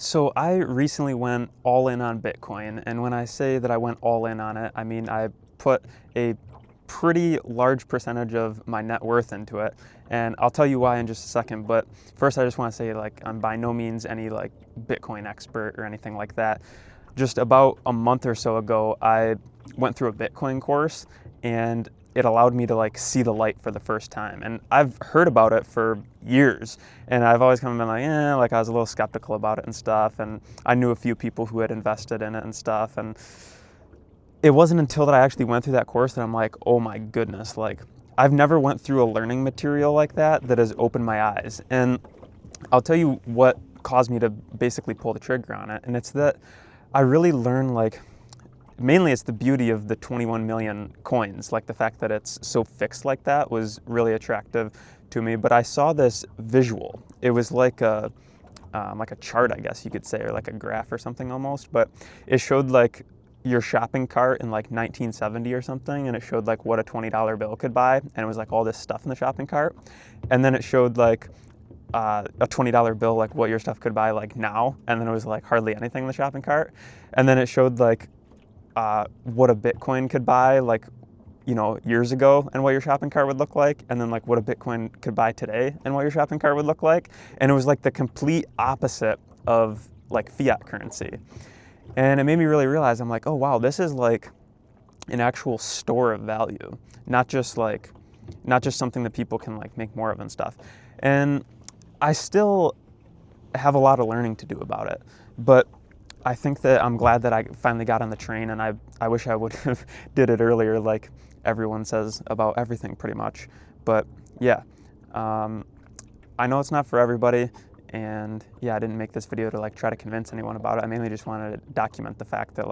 So I recently went all in on Bitcoin, and when I say that I went all in on it, I mean I put a pretty large percentage of my net worth into it, and I'll tell you why in just a second. But first, I just want to say, I'm by no means any Bitcoin expert or anything like that. Just about a month or so ago, I went through a Bitcoin course, and it allowed me to see the light for the first time. And I've heard about it for years, and I've always kind of been I was a little skeptical about it and stuff. And I knew a few people who had invested in it and stuff. And it wasn't until that I actually went through that course that I'm like, oh my goodness, I've never went through a learning material like that has opened my eyes. And I'll tell you what caused me to basically pull the trigger on it. And it's that I really learned mainly it's the beauty of the 21 million coins. The fact that it's so fixed like that was really attractive to me. But I saw this visual. It was like a chart, I guess you could say, or like a graph or something almost. But it showed your shopping cart in 1970 or something, and it showed what a $20 bill could buy, and it was all this stuff in the shopping cart. And then it showed a $20 bill, what your stuff could buy now, and then it was hardly anything in the shopping cart. And then it showed what a Bitcoin could buy years ago and what your shopping cart would look like, and then what a Bitcoin could buy today and what your shopping cart would look like. And it was the complete opposite of fiat currency. And it made me really realize, I'm oh wow, this is an actual store of value, not just something that people can make more of and stuff. And I still have a lot of learning to do about it, but I think that I'm glad that I finally got on the train, and I wish I would have did it earlier, like everyone says about everything pretty much. But yeah, I know it's not for everybody, and yeah, I didn't make this video to try to convince anyone about it. I mainly just wanted to document the fact that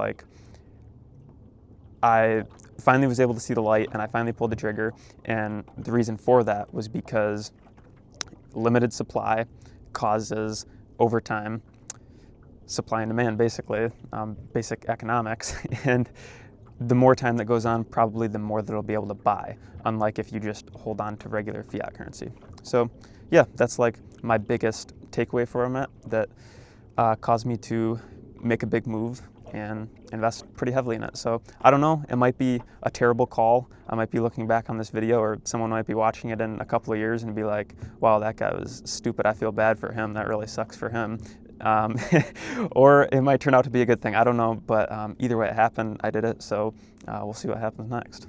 I finally was able to see the light, and I finally pulled the trigger. And the reason for that was because limited supply causes, over time, supply and demand, basically, basic economics. And the more time that goes on, probably the more that it'll be able to buy, unlike if you just hold on to regular fiat currency. So yeah, that's my biggest takeaway from it that caused me to make a big move and invest pretty heavily in it. So I don't know, it might be a terrible call. I might be looking back on this video, or someone might be watching it in a couple of years and be like, wow, that guy was stupid. I feel bad for him. That really sucks for him. Or it might turn out to be a good thing. I don't know, but either way it happened, I did it. So we'll see what happens next.